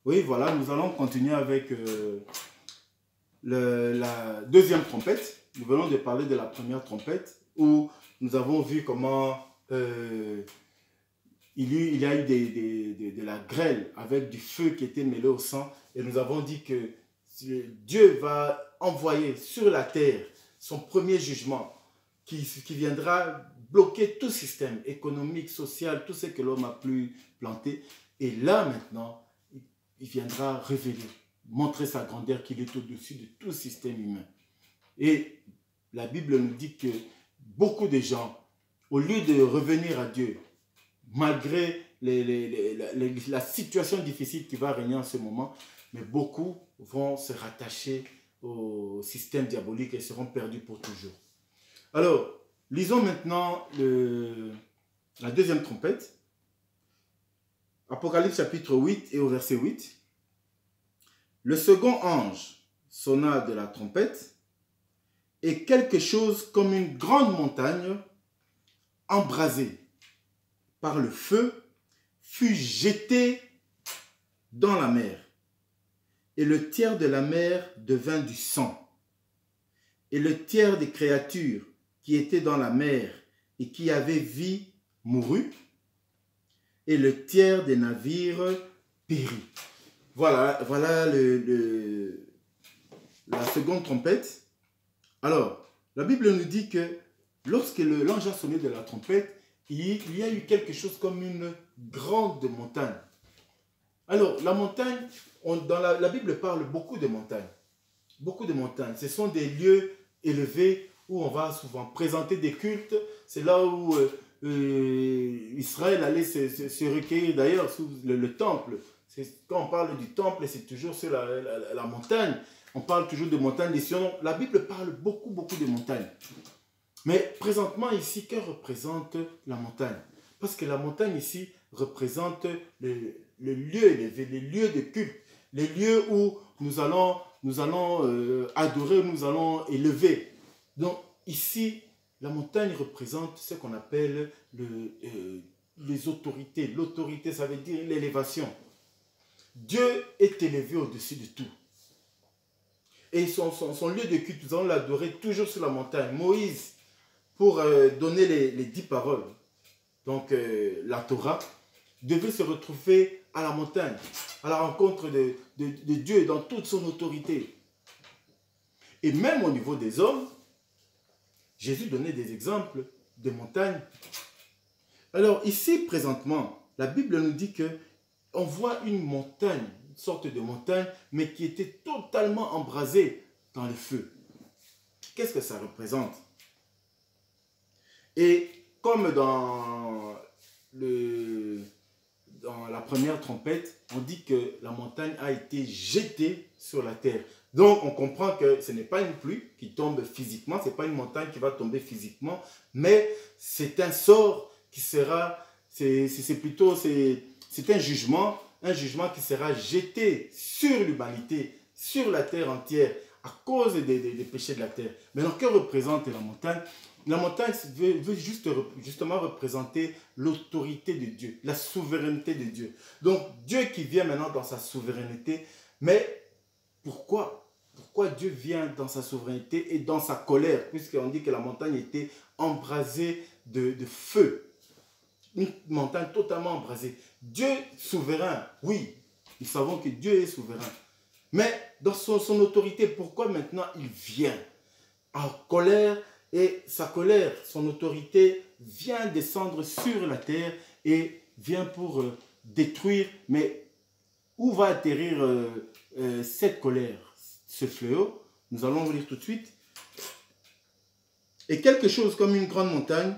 Oui, voilà, nous allons continuer avec la deuxième trompette. Nous venons de parler de la première trompette où nous avons vu comment il y a eu de la grêle avec du feu qui était mêlé au sang. Et nous avons dit que Dieu va envoyer sur la terre son premier jugement qui viendra bloquer tout système économique, social, tout ce que l'homme a pu planter. Et là maintenant, il viendra révéler, montrer sa grandeur, qu'il est au-dessus de tout système humain. Et la Bible nous dit que beaucoup de gens, au lieu de revenir à Dieu, malgré la situation difficile qui va régner en ce moment, mais beaucoup vont se rattacher au système diabolique et seront perdus pour toujours. Alors, lisons maintenant la deuxième trompette. Apocalypse chapitre 8 et au verset 8. Le second ange sonna de la trompette et quelque chose comme une grande montagne embrasée par le feu fut jeté dans la mer. Et le tiers de la mer devint du sang. Et le tiers des créatures qui étaient dans la mer et qui avaient vie mourut. Et le tiers des navires périt. Voilà la seconde trompette. Alors, la Bible nous dit que lorsque l'ange a sonné de la trompette, il y a eu quelque chose comme une grande montagne. Alors, la montagne, dans la Bible parle beaucoup de montagnes. Beaucoup de montagnes. Ce sont des lieux élevés où on va souvent présenter des cultes. C'est là où Israël allait se recueillir d'ailleurs sous le temple. Quand on parle du temple, c'est toujours sur la montagne. On parle toujours de montagnes des Sion. La Bible parle beaucoup de montagnes. Mais présentement ici, que représente la montagne? Parce que la montagne ici représente le lieu élevé, les lieux de culte, les lieux où nous allons adorer, nous allons élever. Donc ici, la montagne représente ce qu'on appelle les autorités. L'autorité, ça veut dire l'élévation. Dieu est élevé au-dessus de tout. Et son lieu de culte, nous allons l'adorer toujours sur la montagne. Moïse, pour donner les 10 paroles, donc la Torah, devait se retrouver à la montagne, à la rencontre de Dieu dans toute son autorité. Et même au niveau des hommes, Jésus donnait des exemples de montagnes. Alors ici, présentement, la Bible nous dit qu'on voit une montagne, une sorte de montagne, mais qui était totalement embrasée dans le feu. Qu'est-ce que ça représente? Et comme dans la première trompette, on dit que la montagne a été jetée sur la terre. Donc on comprend que ce n'est pas une pluie qui tombe physiquement, ce n'est pas une montagne qui va tomber physiquement, mais c'est un sort qui sera, c'est un jugement qui sera jeté sur l'humanité, sur la terre entière, à cause des péchés de la terre. Maintenant, que représente la montagne? La montagne veut justement représenter l'autorité de Dieu, la souveraineté de Dieu. Donc, Dieu qui vient maintenant dans sa souveraineté, mais pourquoi Dieu vient dans sa souveraineté et dans sa colère, puisqu'on dit que la montagne était embrasée de feu. Une montagne totalement embrasée. Dieu souverain, oui, nous savons que Dieu est souverain. Mais dans son autorité, pourquoi maintenant il vient en colère? Et sa colère, son autorité vient descendre sur la terre et vient pour détruire. Mais où va atterrir cette colère, ce fléau? Nous allons vous lire tout de suite. Et quelque chose comme une grande montagne,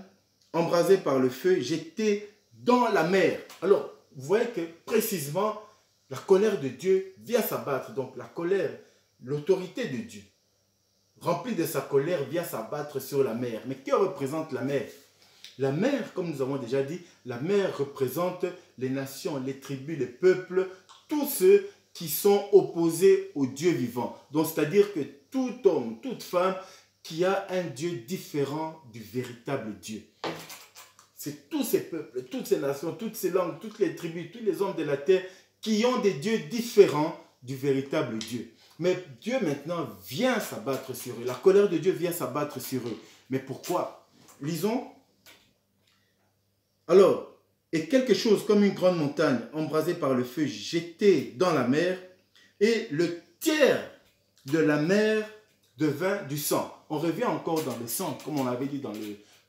embrasée par le feu, jetée dans la mer. Alors, vous voyez que précisément, la colère de Dieu vient s'abattre. Donc la colère, l'autorité de Dieu, remplie de sa colère, vient s'abattre sur la mer. Mais que représente la mer? La mer, comme nous avons déjà dit, la mer représente les nations, les tribus, les peuples, tous ceux qui sont opposés au Dieu vivant. Donc c'est-à-dire que tout homme, toute femme qui a un Dieu différent du véritable Dieu. C'est tous ces peuples, toutes ces nations, toutes ces langues, toutes les tribus, tous les hommes de la terre qui ont des dieux différents du véritable Dieu. Mais Dieu maintenant vient s'abattre sur eux. La colère de Dieu vient s'abattre sur eux. Mais pourquoi? Lisons. Alors, et quelque chose comme une grande montagne embrasée par le feu jetée dans la mer, et le tiers de la mer devint du sang. On revient encore dans le sang, comme on l'avait dit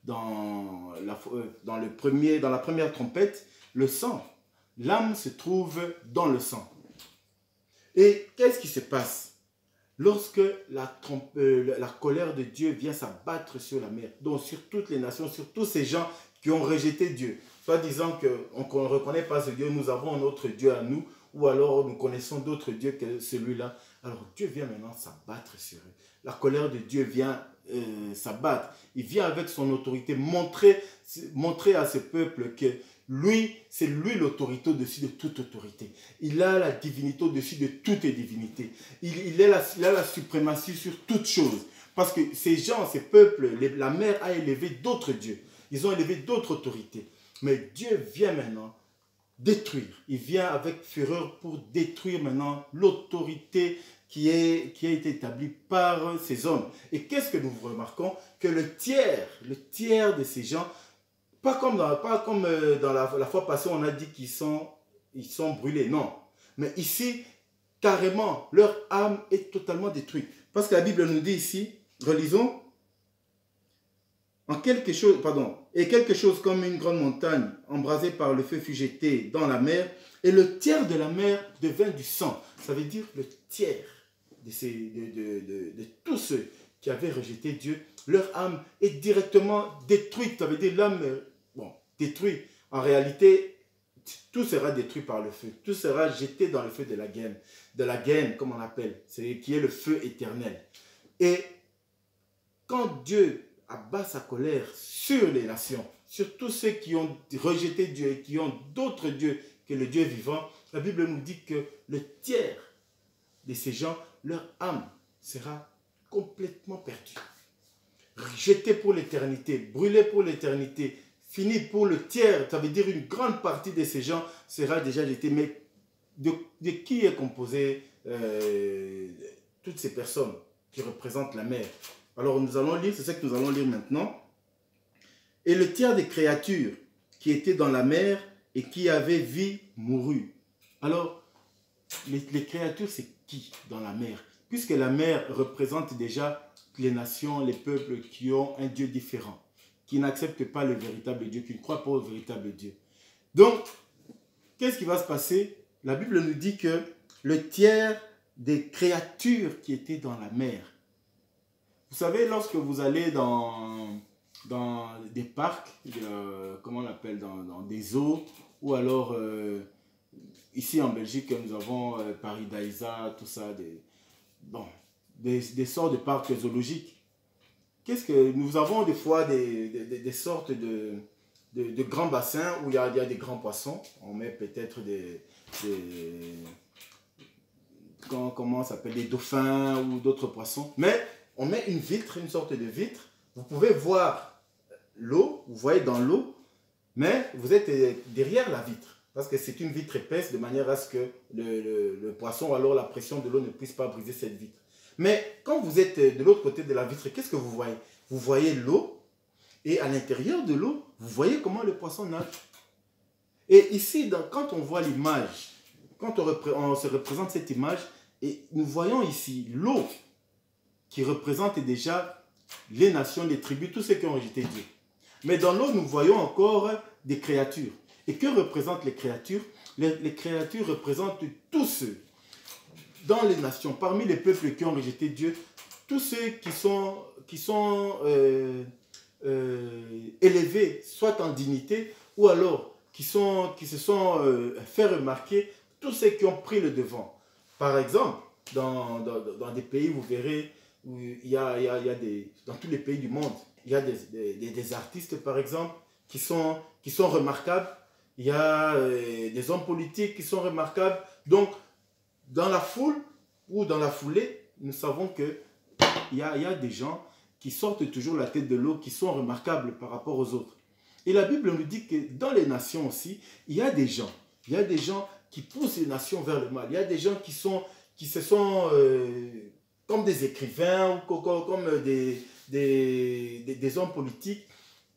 dans la première trompette, le sang. L'âme se trouve dans le sang. Et qu'est-ce qui se passe lorsque la colère de Dieu vient s'abattre sur la mer, donc sur toutes les nations, sur tous ces gens qui ont rejeté Dieu, soit disant qu'on ne reconnaît pas ce Dieu, nous avons un autre Dieu à nous, ou alors nous connaissons d'autres dieux que celui-là. Alors Dieu vient maintenant s'abattre sur eux. La colère de Dieu vient s'abattre. Il vient avec son autorité montrer à ce peuple que lui, c'est lui l'autorité au-dessus de toute autorité. Il a la divinité au-dessus de toute divinité. Il a la suprématie sur toute chose. Parce que ces gens, ces peuples, la mer a élevé d'autres dieux. Ils ont élevé d'autres autorités. Mais Dieu vient maintenant détruire. Il vient avec fureur pour détruire maintenant l'autorité qui a été établie par ces hommes. Et qu'est-ce que nous remarquons? Que le tiers de ces gens, pas comme dans la fois passée, on a dit qu'ils sont brûlés. Non. Mais ici, carrément, leur âme est totalement détruite. Parce que la Bible nous dit ici, relisons, et quelque chose comme une grande montagne embrasée par le feu fut jetée dans la mer, et le tiers de la mer devint du sang. Ça veut dire le tiers de tous ceux qui avaient rejeté Dieu, leur âme est directement détruite. Ça veut dire l'âme, détruite. En réalité, tout sera détruit par le feu. Tout sera jeté dans le feu de la gaine, comme on appelle, qui est le feu éternel. Et quand Dieu abat sa colère sur les nations, sur tous ceux qui ont rejeté Dieu et qui ont d'autres dieux que le Dieu vivant, la Bible nous dit que le tiers de ces gens, leur âme sera complètement perdue. Jeté pour l'éternité, brûlé pour l'éternité, fini pour le tiers, ça veut dire une grande partie de ces gens sera déjà jetée. Mais de qui est composé toutes ces personnes qui représentent la mer? Alors nous allons lire, c'est ce que nous allons lire maintenant. Et le tiers des créatures qui étaient dans la mer et qui avaient vie mourut. Alors, les créatures, c'est qui dans la mer? Puisque la mer représente déjà les nations, les peuples qui ont un Dieu différent, qui n'acceptent pas le véritable Dieu, qui ne croient pas au véritable Dieu. Donc, qu'est-ce qui va se passer? La Bible nous dit que le tiers des créatures qui étaient dans la mer. Vous savez, lorsque vous allez dans des parcs, comment on l'appelle, dans des zoos, ou alors ici en Belgique, nous avons Paris Daïsa, tout ça, des sortes de parcs zoologiques. Qu'est-ce que nous avons des fois des sortes de grands bassins où il y a des grands poissons. On met peut-être comment ça s'appelle, des dauphins ou d'autres poissons. Mais on met une vitre, une sorte de vitre. Vous pouvez voir l'eau, vous voyez dans l'eau, mais vous êtes derrière la vitre. Parce que c'est une vitre épaisse de manière à ce que le poisson ou alors la pression de l'eau ne puisse pas briser cette vitre. Mais quand vous êtes de l'autre côté de la vitre, qu'est-ce que vous voyez? Vous voyez l'eau et à l'intérieur de l'eau, vous voyez comment le poisson nage. Et ici, quand on voit l'image, quand on se représente cette image, et nous voyons ici l'eau qui représente déjà les nations, les tribus, tous ceux qui ont rejeté Dieu. Mais dans l'eau, nous voyons encore des créatures. Et que représentent les créatures? Les créatures représentent tous ceux dans les nations, parmi les peuples qui ont rejeté Dieu, tous ceux qui sont élevés, soit en dignité, ou alors qui se sont fait remarquer, tous ceux qui ont pris le devant. Par exemple, dans des pays, vous verrez, où dans tous les pays du monde, il y a des artistes, par exemple, qui sont remarquables. Il y a des hommes politiques qui sont remarquables. Donc, dans la foule ou dans la foulée, nous savons qu'il y a des gens qui sortent toujours la tête de l'eau, qui sont remarquables par rapport aux autres. Et la Bible nous dit que dans les nations aussi, il y a des gens qui poussent les nations vers le mal. Il y a des gens qui se sont comme des écrivains, comme des hommes politiques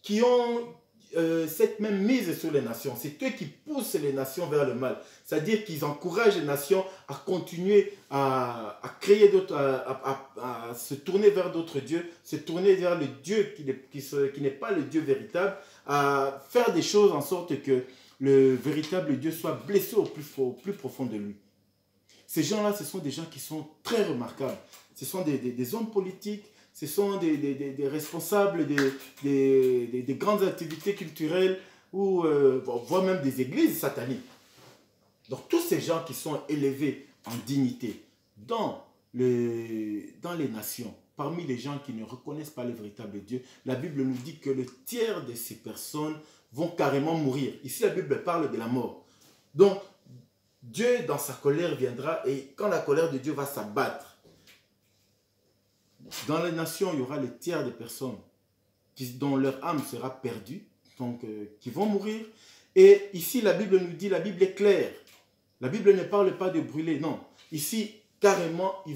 qui ont cette même mise sur les nations. C'est eux qui poussent les nations vers le mal. C'est-à-dire qu'ils encouragent les nations à continuer à créer d'autres, à se tourner vers d'autres dieux, se tourner vers le Dieu qui n'est pas le Dieu véritable, à faire des choses en sorte que le véritable Dieu soit blessé au plus profond de lui. Ces gens-là, ce sont des gens qui sont très remarquables. Ce sont des hommes politiques, ce sont des responsables des grandes activités culturelles ou voire même des églises sataniques. Donc tous ces gens qui sont élevés en dignité dans les nations, parmi les gens qui ne reconnaissent pas le véritable Dieu, la Bible nous dit que le tiers de ces personnes vont carrément mourir. Ici, la Bible parle de la mort. Donc, Dieu, dans sa colère, viendra et quand la colère de Dieu va s'abattre, dans les nations, il y aura le tiers des personnes dont leur âme sera perdue, donc qui vont mourir. Et ici, la Bible nous dit, la Bible est claire. La Bible ne parle pas de brûler, non. Ici, carrément, ils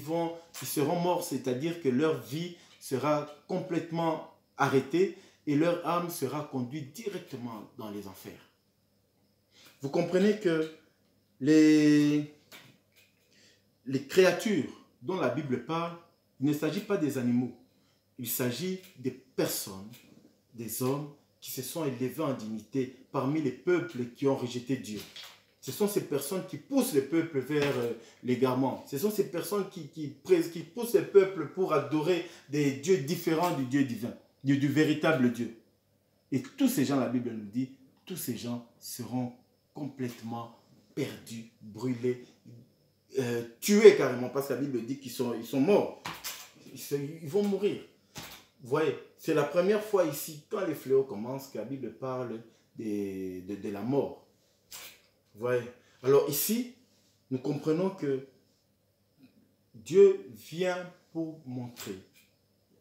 seront morts, c'est-à-dire que leur vie sera complètement arrêtée et leur âme sera conduite directement dans les enfers. Vous comprenez que les créatures dont la Bible parle, il ne s'agit pas des animaux. Il s'agit des personnes, des hommes qui se sont élevés en dignité parmi les peuples qui ont rejeté Dieu. Ce sont ces personnes qui poussent le peuple vers l'égarement. Ce sont ces personnes qui poussent le peuple pour adorer des dieux différents du Dieu divin, du véritable Dieu. Et tous ces gens, la Bible nous dit, tous ces gens seront complètement perdus, brûlés, tués carrément, parce que la Bible dit qu'ils sont morts. Ils vont mourir. Vous voyez, c'est la première fois ici, quand les fléaux commencent, que la Bible parle de la mort. Vous voyez. Alors ici, nous comprenons que Dieu vient pour montrer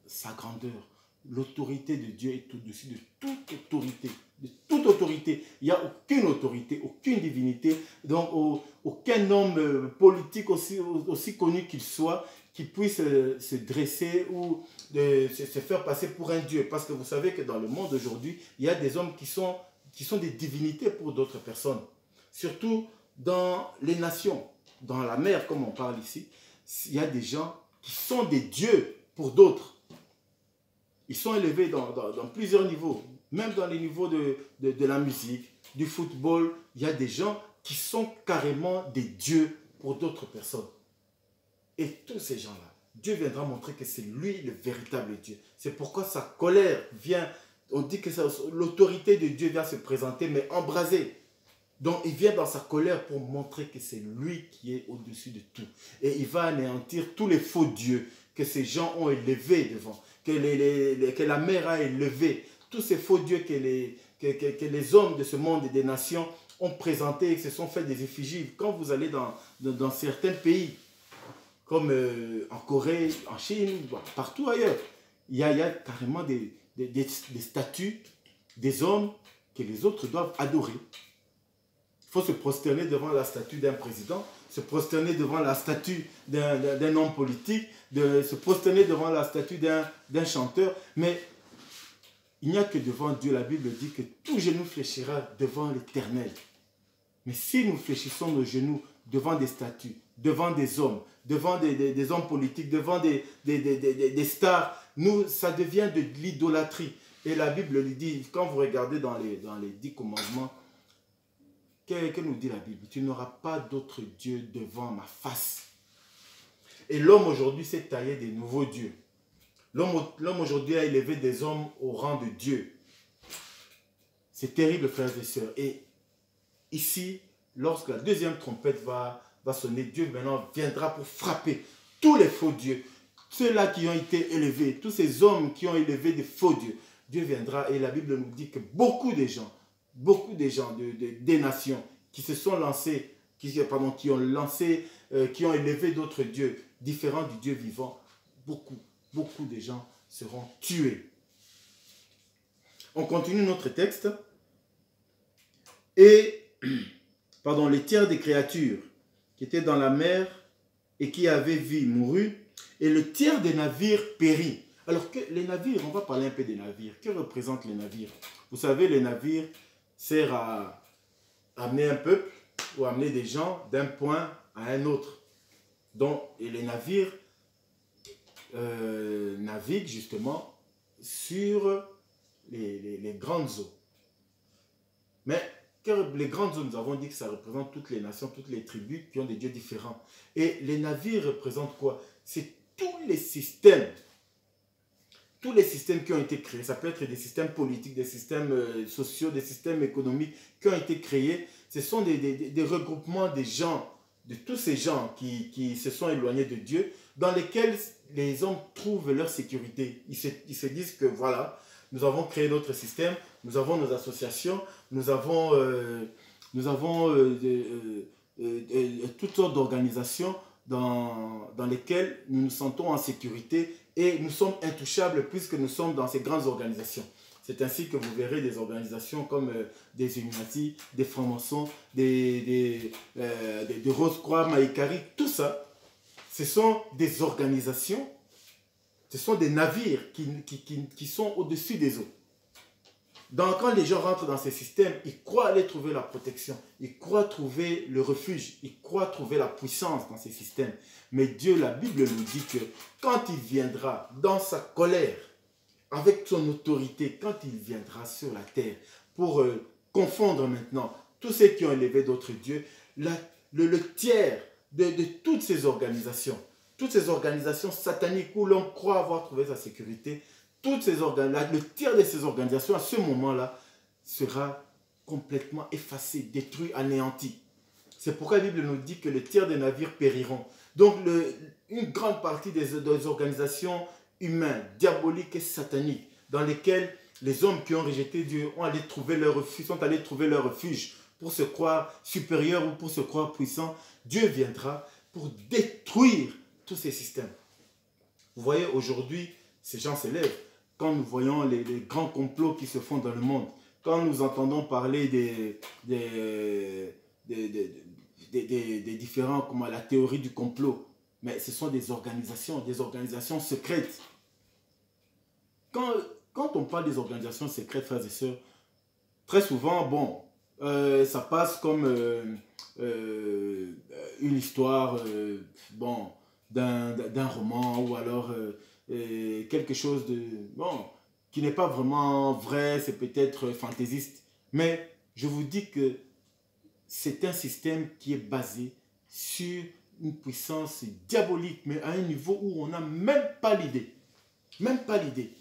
sa grandeur. L'autorité de Dieu est au-dessus de toute autorité. De toute autorité. Il n'y a aucune autorité, aucune divinité, donc aucun homme politique aussi connu qu'il soit, qui puisse se dresser ou se faire passer pour un Dieu. Parce que vous savez que dans le monde aujourd'hui, il y a des hommes qui sont des divinités pour d'autres personnes. Surtout dans les nations, dans la mer, comme on parle ici, il y a des gens qui sont des dieux pour d'autres. Ils sont élevés dans plusieurs niveaux, même dans les niveaux de la musique, du football. Il y a des gens qui sont carrément des dieux pour d'autres personnes. Et tous ces gens-là, Dieu viendra montrer que c'est lui le véritable Dieu. C'est pourquoi sa colère vient, on dit que l'autorité de Dieu vient se présenter, mais embrasée. Donc il vient dans sa colère pour montrer que c'est lui qui est au-dessus de tout. Et il va anéantir tous les faux dieux que ces gens ont élevés devant, que la mer a élevés, tous ces faux dieux que les hommes de ce monde et des nations ont présentés et se sont fait des effigies. Quand vous allez dans certains pays, comme en Corée, en Chine, partout ailleurs, il y a carrément des statues des hommes que les autres doivent adorer. Il faut se prosterner devant la statue d'un président, se prosterner devant la statue d'un homme politique, se prosterner devant la statue d'un chanteur. Mais il n'y a que devant Dieu, la Bible dit que tout genou fléchira devant l'Éternel. Mais si nous fléchissons nos genoux devant des statues, devant des hommes, devant des hommes politiques, devant des stars, ça devient de l'idolâtrie. Et la Bible lui dit, quand vous regardez dans les 10 commandements, que nous dit la Bible? Tu n'auras pas d'autre Dieu devant ma face. Et l'homme aujourd'hui s'est taillé des nouveaux dieux. L'homme aujourd'hui a élevé des hommes au rang de Dieu. C'est terrible, frères et sœurs. Et ici, lorsque la deuxième trompette va sonner, Dieu maintenant viendra pour frapper tous les faux dieux. Ceux-là qui ont été élevés, tous ces hommes qui ont élevé des faux dieux. Dieu viendra et la Bible nous dit que beaucoup de gens, des nations qui se sont lancés, qui ont élevé d'autres dieux différents du Dieu vivant, beaucoup de gens seront tués. On continue notre texte. Et pardon, les tiers des créatures qui étaient dans la mer et qui avaient vie mourut, et le tiers des navires périt. Alors que les navires, on va parler un peu des navires. Que représentent les navires? Vous savez, les navires servent à amener un peuple ou amener des gens d'un point à un autre. Donc, et les navires naviguent justement sur les grandes eaux. Mais les grandes eaux, nous avons dit que ça représente toutes les nations, toutes les tribus qui ont des dieux différents. Et les navires représentent quoi? C'est tous les systèmes qui ont été créés. Ça peut être des systèmes politiques, des systèmes sociaux, des systèmes économiques qui ont été créés. Ce sont des regroupements des gens, de tous ces gens qui se sont éloignés de Dieu, dans lesquels les hommes trouvent leur sécurité. Ils se disent que voilà, nous avons créé notre système, nous avons nos associations, nous avons toutes sortes d'organisations dans lesquelles nous nous sentons en sécurité et nous sommes intouchables puisque nous sommes dans ces grandes organisations. C'est ainsi que vous verrez des organisations comme des Illuminati, des francs-maçons, des Rose-Croix, Maïkari, tout ça, ce sont des organisations, ce sont des navires qui sont au-dessus des eaux. Donc, quand les gens rentrent dans ces systèmes, ils croient aller trouver la protection, ils croient trouver le refuge, ils croient trouver la puissance dans ces systèmes. Mais Dieu, la Bible nous dit que quand il viendra dans sa colère, avec son autorité, quand il viendra sur la terre pour confondre maintenant tous ceux qui ont élevé d'autres dieux, le tiers de toutes ces organisations sataniques où l'on croit avoir trouvé sa sécurité, le tiers de ces organisations, à ce moment-là, sera complètement effacé, détruit, anéanti. C'est pourquoi la Bible nous dit que le tiers des navires périront. Donc, une grande partie des organisations humaines, diaboliques et sataniques, dans lesquelles les hommes qui ont rejeté Dieu sont allés trouver leur refuge pour se croire supérieurs ou pour se croire puissants, Dieu viendra pour détruire tous ces systèmes. Vous voyez, aujourd'hui, ces gens s'élèvent. Quand nous voyons les grands complots qui se font dans le monde, quand nous entendons parler des différents, comme la théorie du complot, mais ce sont des organisations secrètes. Quand on parle des organisations secrètes, frères et sœurs, très souvent, bon, ça passe comme une histoire bon, d'un roman ou alors quelque chose bon, qui n'est pas vraiment vrai, c'est peut-être fantaisiste. Mais je vous dis que c'est un système qui est basé sur une puissance diabolique, mais à un niveau où on n'a même pas l'idée. Même pas l'idée.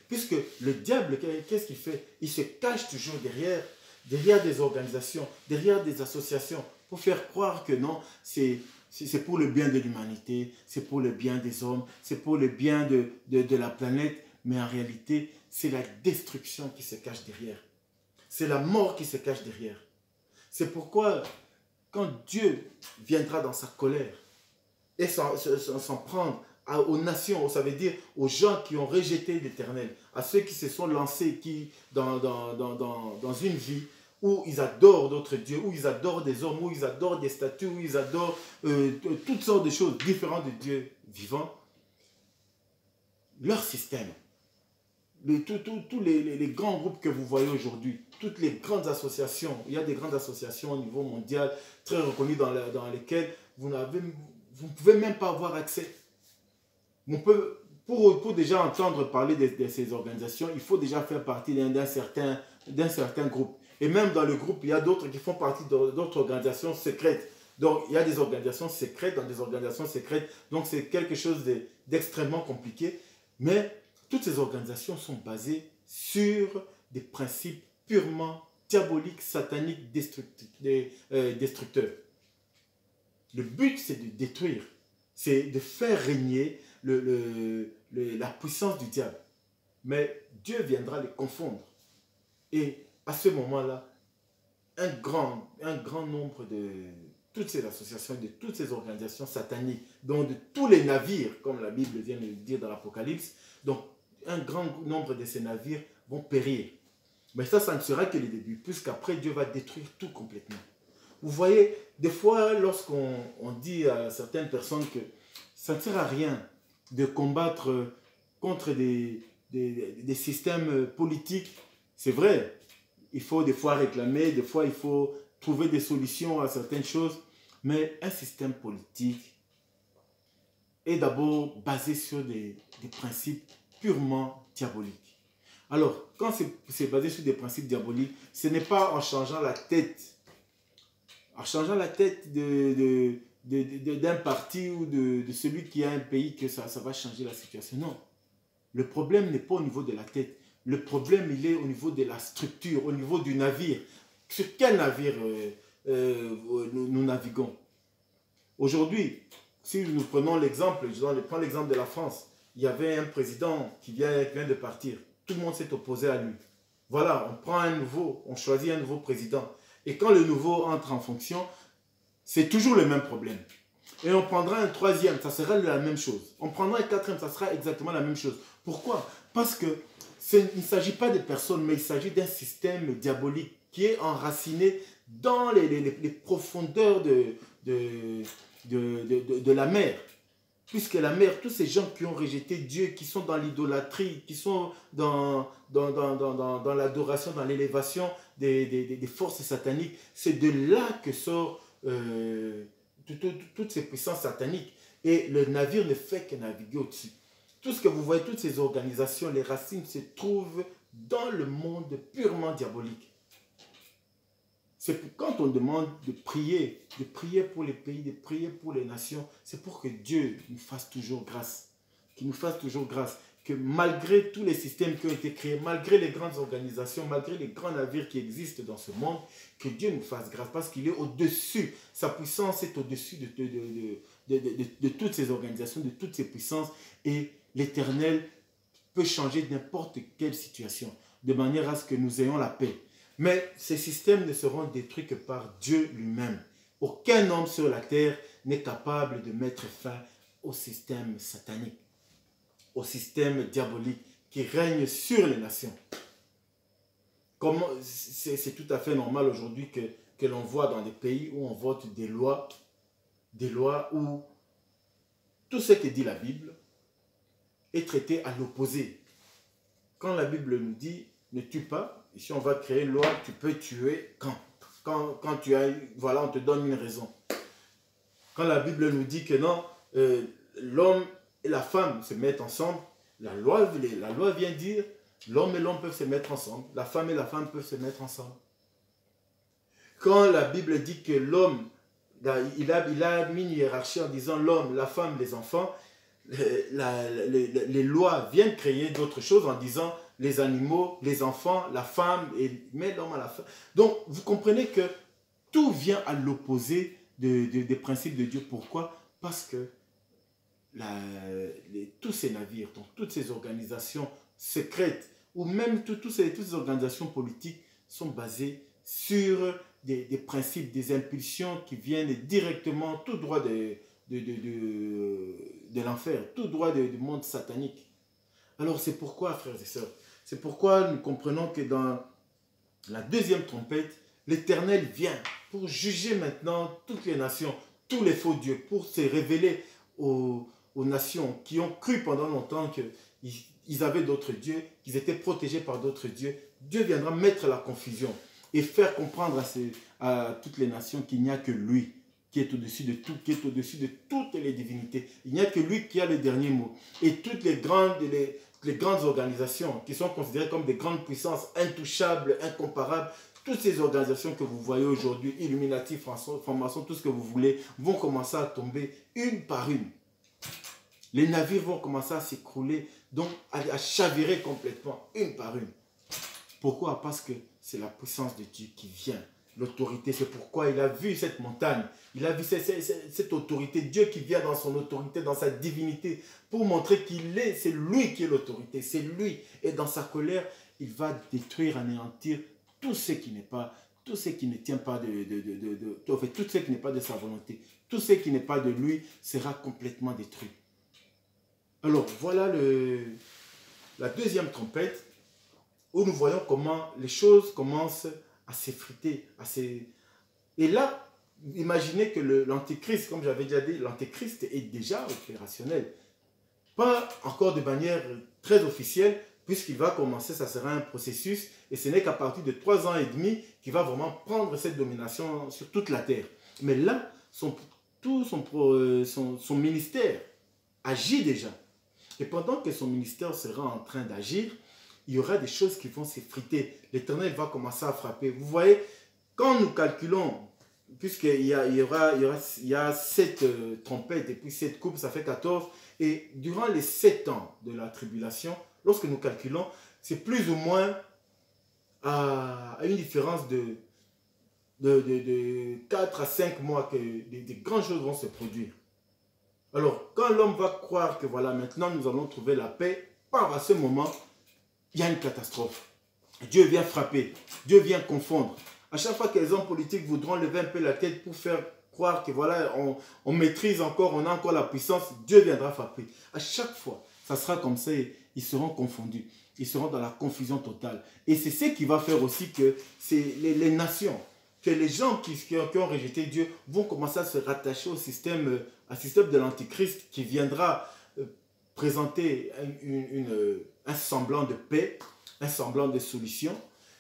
Puisque le diable, qu'est-ce qu'il fait? Il se cache toujours derrière des organisations, derrière des associations, pour faire croire que non, c'est pour le bien de l'humanité, c'est pour le bien des hommes, c'est pour le bien de la planète, mais en réalité, c'est la destruction qui se cache derrière. C'est la mort qui se cache derrière. C'est pourquoi, quand Dieu viendra dans sa colère et s'en prendre aux nations, ça veut dire aux gens qui ont rejeté l'Éternel, à ceux qui se sont lancés dans une vie où ils adorent d'autres dieux, où ils adorent des hommes, où ils adorent des statues, où ils adorent toutes sortes de choses différentes de Dieu vivant, leur système, tous les grands groupes que vous voyez aujourd'hui, toutes les grandes associations, il y a des grandes associations au niveau mondial, très reconnues dans lesquelles vous ne pouvez même pas avoir accès. Pour déjà entendre parler de ces organisations, il faut déjà faire partie d'un certain groupe. Et même dans le groupe, il y a d'autres qui font partie d'autres organisations secrètes. Donc, il y a des organisations secrètes dans des organisations secrètes. Donc, c'est quelque chose d'extrêmement compliqué. Mais toutes ces organisations sont basées sur des principes purement diaboliques, sataniques, destructeurs. Le but, c'est de détruire. C'est de faire régner la puissance du diable. Mais Dieu viendra les confondre. Et à ce moment-là, un grand nombre de toutes ces associations, de toutes ces organisations sataniques, dont de tous les navires, comme la Bible vient de le dire dans l'Apocalypse, donc un grand nombre de ces navires vont périr. Mais ça ne sera que le début, puisqu'après Dieu va détruire tout complètement. Vous voyez, des fois, lorsqu'on dit à certaines personnes que ça ne sert à rien de combattre contre des systèmes politiques, c'est vrai, il faut des fois réclamer, des fois il faut trouver des solutions à certaines choses, mais un système politique est d'abord basé sur des principes purement diaboliques. Alors, quand c'est basé sur des principes diaboliques, ce n'est pas en changeant la tête, d'un parti ou de celui qui a un pays que ça va changer la situation. Non. Le problème n'est pas au niveau de la tête. Le problème, il est au niveau de la structure, au niveau du navire. Sur quel navire nous naviguons? Aujourd'hui, si nous prenons l'exemple, je prends l'exemple de la France, il y avait un président qui vient de partir. Tout le monde s'est opposé à lui. Voilà, on choisit un nouveau président. Et quand le nouveau entre en fonction, c'est toujours le même problème. Et on prendra un troisième, ça sera la même chose. On prendra un quatrième, ça sera exactement la même chose. Pourquoi? Parce que il ne s'agit pas de personnes, mais il s'agit d'un système diabolique qui est enraciné dans les profondeurs de la mer. Puisque la mer, tous ces gens qui ont rejeté Dieu, qui sont dans l'idolâtrie, qui sont dans l'adoration, dans l'élévation des forces sataniques, c'est de là que sortent toutes ces puissances sataniques. Et le navire ne fait que naviguer au-dessus. Tout ce que vous voyez, toutes ces organisations, les racines se trouvent dans le monde purement diabolique. C'est quand on demande de prier pour les pays, de prier pour les nations, c'est pour que Dieu nous fasse toujours grâce. Qu'il nous fasse toujours grâce. Que malgré tous les systèmes qui ont été créés, malgré les grandes organisations, malgré les grands navires qui existent dans ce monde, que Dieu nous fasse grâce parce qu'il est au-dessus. Sa puissance est au-dessus de toutes ces organisations, de toutes ces puissances. Et l'Éternel peut changer n'importe quelle situation, de manière à ce que nous ayons la paix. Mais ces systèmes ne seront détruits que par Dieu lui-même. Aucun homme sur la terre n'est capable de mettre fin au système satanique, au système diabolique qui règne sur les nations. C'est tout à fait normal aujourd'hui que l'on voit dans des pays où on vote des lois où tout ce que dit la Bible est traité à l'opposé. Quand la Bible nous dit « ne tue pas », ici on va créer une loi, tu peux tuer quand tu as, voilà, on te donne une raison. Quand la Bible nous dit que non, l'homme et la femme se mettent ensemble, la loi vient dire l'homme et l'homme peuvent se mettre ensemble, la femme et la femme peuvent se mettre ensemble. Quand la Bible dit que l'homme, il a mis une hiérarchie en disant l'homme, la femme, les enfants, les lois viennent créer d'autres choses en disant les animaux, les enfants, la femme, mais l'homme à la fin. Donc, vous comprenez que tout vient à l'opposé des principes de Dieu. Pourquoi? Parce que tous ces navires, donc toutes ces organisations secrètes, ou même toutes ces organisations politiques sont basées sur des principes, des impulsions qui viennent directement tout droit de l'enfer, tout droit du monde satanique. Alors c'est pourquoi, frères et sœurs, c'est pourquoi nous comprenons que dans la deuxième trompette, l'Éternel vient pour juger maintenant toutes les nations, tous les faux dieux, pour se révéler aux nations qui ont cru pendant longtemps qu'ils avaient d'autres dieux, qu'ils étaient protégés par d'autres dieux. Dieu viendra mettre la confusion et faire comprendre à toutes les nations qu'il n'y a que lui qui est au-dessus de tout, qui est au-dessus de toutes les divinités. Il n'y a que lui qui a le dernier mot. Et toutes les grandes organisations qui sont considérées comme des grandes puissances intouchables, incomparables, toutes ces organisations que vous voyez aujourd'hui, Illuminati, franc-maçon, tout ce que vous voulez, vont commencer à tomber une par une. Les navires vont commencer à s'écrouler, donc à chavirer complètement, une par une. Pourquoi? Parce que c'est la puissance de Dieu qui vient. L'autorité, c'est pourquoi il a vu cette montagne. Il a vu cette autorité. Dieu qui vient dans son autorité, dans sa divinité, pour montrer c'est lui qui est l'autorité. C'est lui. Et dans sa colère, il va détruire, anéantir tout ce qui n'est pas, tout ce qui ne tient pas tout ce qui n'est pas de sa volonté. Tout ce qui n'est pas de lui sera complètement détruit. Alors, voilà la deuxième trompette, où nous voyons comment les choses commencent à s'effriter. Et là, imaginez que l'antéchrist, comme j'avais déjà dit, l'antéchrist est déjà opérationnel. Pas encore de manière très officielle, puisqu'il va commencer, ça sera un processus, et ce n'est qu'à partir de 3 ans et demi qu'il va vraiment prendre cette domination sur toute la terre. Mais là, tout son ministère agit déjà. Et pendant que son ministère sera en train d'agir, il y aura des choses qui vont s'effriter. L'Éternel va commencer à frapper. Vous voyez, quand nous calculons, puisqu'il y a 7 trompettes et puis 7 coupes, ça fait 14, et durant les 7 ans de la tribulation, lorsque nous calculons, c'est plus ou moins à une différence de 4 à 5 mois que des grandes choses vont se produire. Alors, quand l'homme va croire que voilà, maintenant nous allons trouver la paix, à ce moment, il y a une catastrophe. Dieu vient frapper, Dieu vient confondre. À chaque fois que les hommes politiques voudront lever un peu la tête pour faire croire que voilà, on maîtrise encore, on a encore la puissance, Dieu viendra frapper. À chaque fois, ça sera comme ça, ils seront confondus. Ils seront dans la confusion totale. Et c'est ce qui va faire aussi que les nations, que les gens qui ont rejeté Dieu vont commencer à se rattacher au système de l'Antichrist qui viendra présenter un semblant de paix, un semblant de solution.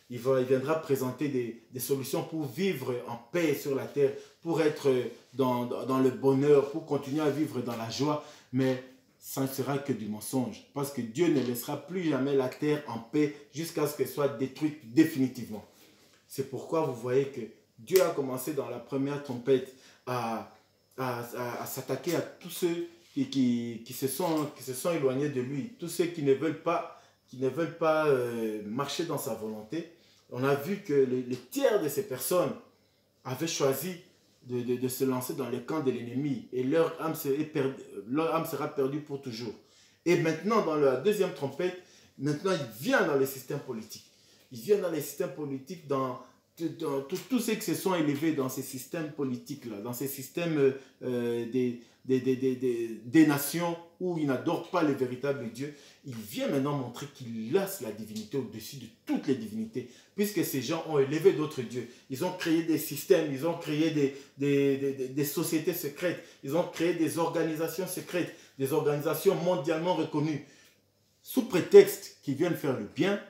Il viendra présenter des solutions pour vivre en paix sur la terre, pour être dans le bonheur, pour continuer à vivre dans la joie. Mais ça ne sera que du mensonge. Parce que Dieu ne laissera plus jamais la terre en paix jusqu'à ce qu'elle soit détruite définitivement. C'est pourquoi vous voyez que Dieu a commencé dans la première trompette à s'attaquer à tous ceux qui se sont éloignés de lui, tous ceux qui ne veulent pas marcher dans sa volonté. On a vu que les tiers de ces personnes avaient choisi de se lancer dans le camp de l'ennemi et leur âme sera perdue pour toujours. Et maintenant, dans la deuxième trompette, maintenant il vient dans les systèmes politiques. Il vient dans les systèmes politiques, dans tous ceux qui se sont élevés dans ces systèmes politiques-là, dans ces systèmes des nations où ils n'adorent pas le véritable Dieu. Il vient maintenant montrer qu'il laisse la divinité au-dessus de toutes les divinités, puisque ces gens ont élevé d'autres dieux. Ils ont créé des systèmes, ils ont créé des sociétés secrètes, ils ont créé des organisations secrètes, des organisations mondialement reconnues, sous prétexte qu'ils viennent faire le bien,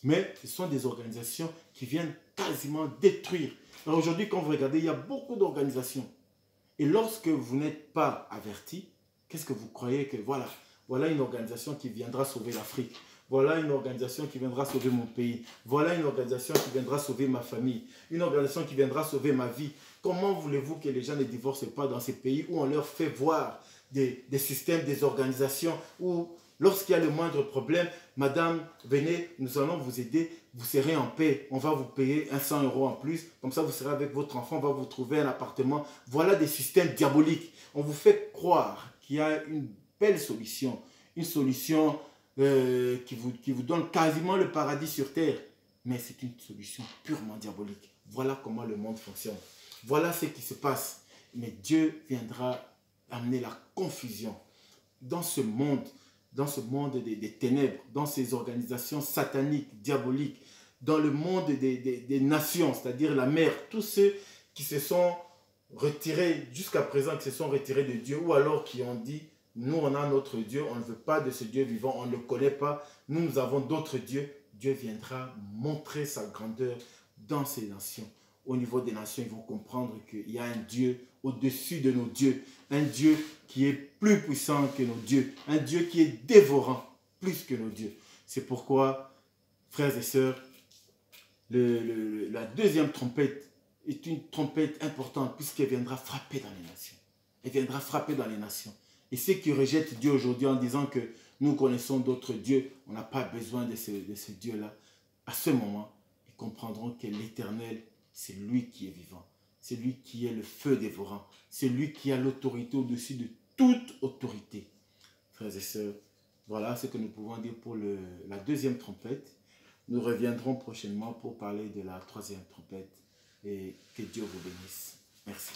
mais ce sont des organisations qui viennent quasiment détruire. Alors aujourd'hui, quand vous regardez, il y a beaucoup d'organisations. Et lorsque vous n'êtes pas averti, qu'est-ce que vous croyez que voilà une organisation qui viendra sauver l'Afrique. Voilà une organisation qui viendra sauver mon pays. Voilà une organisation qui viendra sauver ma famille. Une organisation qui viendra sauver ma vie. Comment voulez-vous que les gens ne divorcent pas dans ces pays où on leur fait voir des systèmes, des organisations où lorsqu'il y a le moindre problème, madame, venez, nous allons vous aider, vous serez en paix, on va vous payer 100 € en plus, comme ça vous serez avec votre enfant, on va vous trouver un appartement. Voilà des systèmes diaboliques. On vous fait croire qu'il y a une belle solution, une solution qui vous donne quasiment le paradis sur terre. Mais c'est une solution purement diabolique. Voilà comment le monde fonctionne. Voilà ce qui se passe. Mais Dieu viendra amener la confusion dans ce monde des ténèbres, dans ces organisations sataniques, diaboliques, dans le monde des nations, c'est-à-dire la mer, tous ceux qui se sont retirés jusqu'à présent, qui se sont retirés de Dieu, ou alors qui ont dit, nous on a notre Dieu, on ne veut pas de ce Dieu vivant, on ne le connaît pas, nous avons d'autres dieux. Dieu viendra montrer sa grandeur dans ces nations. Au niveau des nations, ils vont comprendre qu'il y a un Dieu au-dessus de nos dieux, un Dieu qui est plus puissant que nos dieux, un Dieu qui est dévorant plus que nos dieux. C'est pourquoi, frères et sœurs, la deuxième trompette est une trompette importante puisqu'elle viendra frapper dans les nations. Elle viendra frapper dans les nations. Et ceux qui rejettent Dieu aujourd'hui en disant que nous connaissons d'autres dieux, on n'a pas besoin de ce Dieu-là, à ce moment, ils comprendront que l'Éternel, c'est lui qui est vivant. C'est lui qui est le feu dévorant. C'est lui qui a l'autorité au-dessus de toute autorité. Frères et sœurs, voilà ce que nous pouvons dire pour la deuxième trompette. Nous reviendrons prochainement pour parler de la troisième trompette. Et que Dieu vous bénisse. Merci.